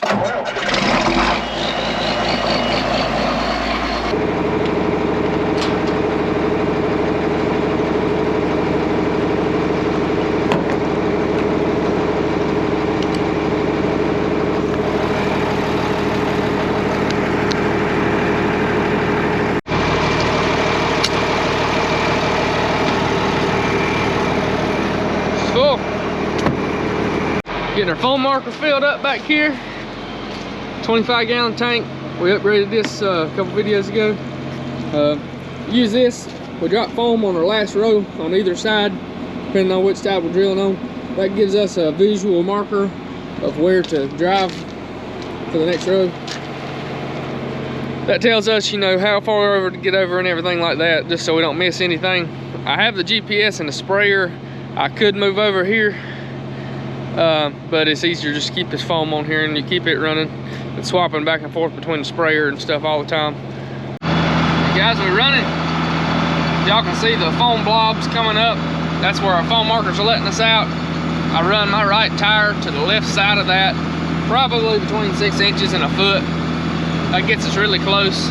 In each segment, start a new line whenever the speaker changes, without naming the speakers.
Full. Getting our foam marker filled up back here. 25-gallon tank. We upgraded this a couple videos ago. Use this. We drop foam on our last row on either side, depending on which side we're drilling on. That gives us a visual marker of where to drive for the next row. That tells us, you know, how far over to get over and everything like that, just so we don't miss anything. I have the GPS and the sprayer. I could move over here, but it's easier just to keep this foam on here and you keep it running and swapping back and forth between the sprayer and stuff all the time. Hey guys, we're running. Y'all can see the foam blobs coming up. That's where our foam markers are letting us out. I run my right tire to the left side of that, probably between 6 inches and a foot. That gets us really close.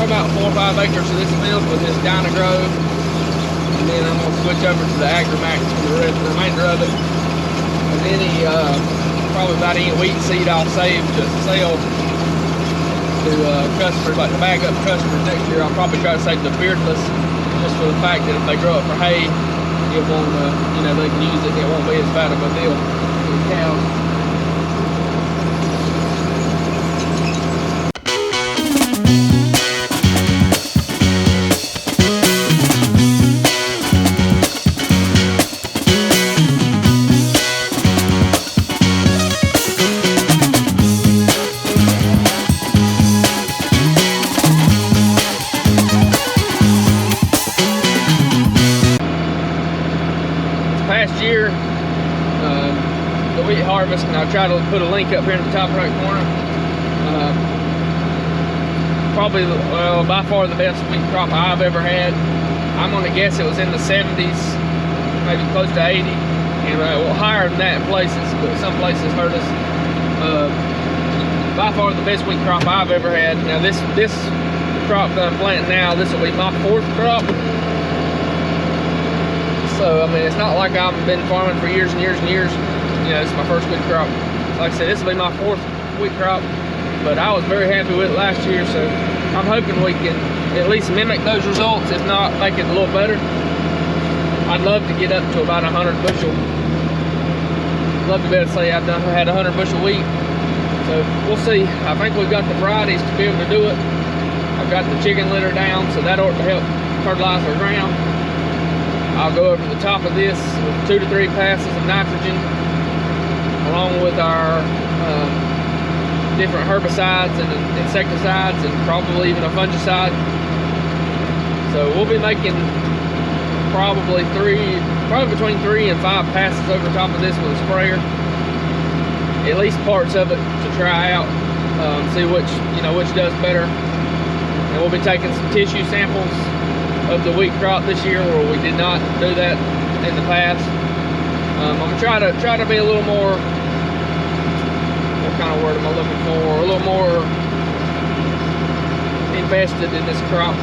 About 4 or 5 acres of this field with this Dynagrove, and then I'm gonna switch over to the AgriMax for the remainder of it. And any probably about any wheat seed I'll save to sell to customers, like to bag up customers next year. I'll probably try to save the beardless, just for the fact that if they grow up for hay, it won't, you know, they can use it. It won't be as bad of a deal for the cows. Past year, the wheat harvest, and I'll try to put a link up here in the top right corner. Probably, well, by far the best wheat crop I've ever had. I'm gonna guess it was in the 70s, maybe close to 80, and well, higher than that in places, but some places hurt us. By far the best wheat crop I've ever had. Now this crop that I'm planting now, this will be my 4th crop. So, I mean, it's not like I've been farming for years and years and years. You know, this is my first wheat crop. Like I said, this will be my 4th wheat crop, but I was very happy with it last year, so I'm hoping we can at least mimic those results, if not make it a little better. I'd love to get up to about 100 bushel. I'd love to be able to say I've had 100 bushel wheat. So, we'll see. I think we've got the varieties to be able to do it. I've got the chicken litter down, so that ought to help fertilize our ground. I'll go over the top of this with 2 to 3 passes of nitrogen, along with our different herbicides and insecticides, and probably even a fungicide. So we'll be making probably between 3 and 5 passes over the top of this with a sprayer. At least parts of it to try out, see which does better. And we'll be taking some tissue samples of the wheat crop this year, where we did not do that in the past. I'm gonna try to be a little more, what kind of word am I looking for? A little more invested in this crop.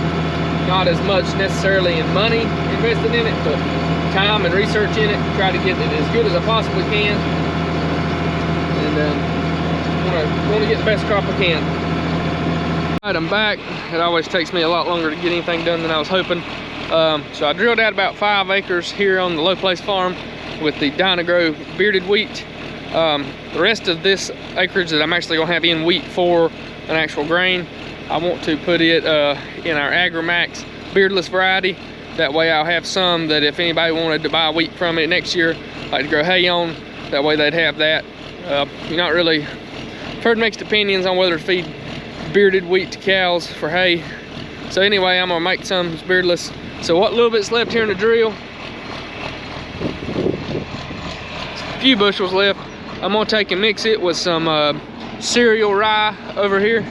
Not as much necessarily in money invested in it, but time and research in it. Try to get it as good as I possibly can, and want to get the best crop I can. Alright, I'm back. It always takes me a lot longer to get anything done than I was hoping. So I drilled out about 5 acres here on the Low Place farm with the Dynagrove bearded wheat. The rest of this acreage that I'm actually going to have in wheat for an actual grain, I want to put it in our AgriMax beardless variety. That way I'll have some that if anybody wanted to buy wheat from it next year, like to grow hay on, that way they'd have that. You're not really, I've heard mixed opinions on whether to feed bearded wheat to cows for hay. So anyway, I'm gonna make some beardless. So what little bit's left here in the drill, a few bushels left. I'm gonna take and mix it with some cereal rye over here.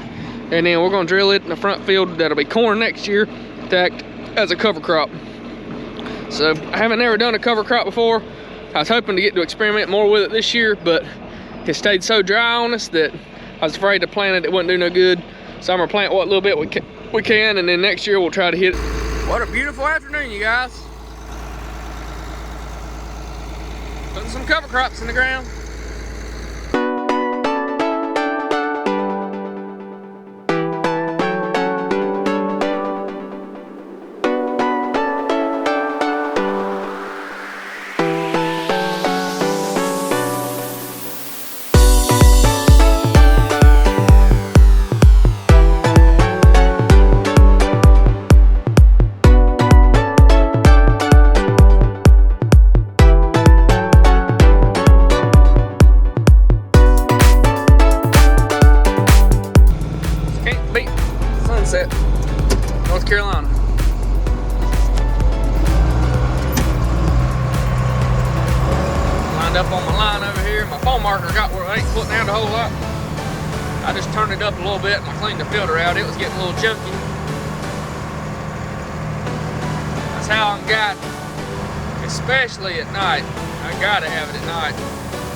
And then we're gonna drill it in the front field that'll be corn next year to act as a cover crop. So I haven't ever done a cover crop before. I was hoping to get to experiment more with it this year, but it stayed so dry on us that I was afraid to plant it wouldn't do no good. So I'm gonna plant what little bit we can, and then next year we'll try to hit it. What a beautiful afternoon, you guys. Putting some cover crops in the ground. Sunset, North Carolina. Lined up on my line over here. My foam marker got where I ain't putting out a whole lot. I just turned it up a little bit and I cleaned the filter out. It was getting a little chunky. That's how I'm guiding, especially at night. I gotta have it at night.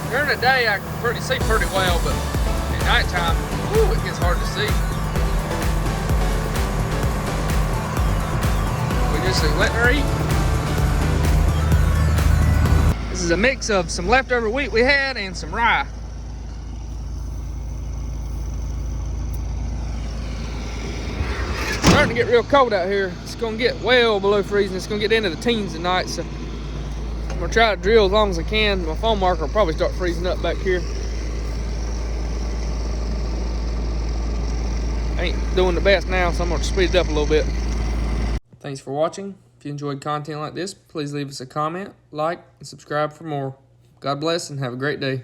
During the day I can see pretty well, but at nighttime, ooh, it gets hard to see. Just letting her eat. This is a mix of some leftover wheat we had and some rye. It's starting to get real cold out here. It's gonna get well below freezing. It's gonna get into the teens tonight, so I'm gonna try to drill as long as I can. My foam marker will probably start freezing up back here. Ain't doing the best now, so I'm gonna speed it up a little bit. Thanks for watching. If you enjoyed content like this, please leave us a comment, like, and subscribe for more. God bless and have a great day.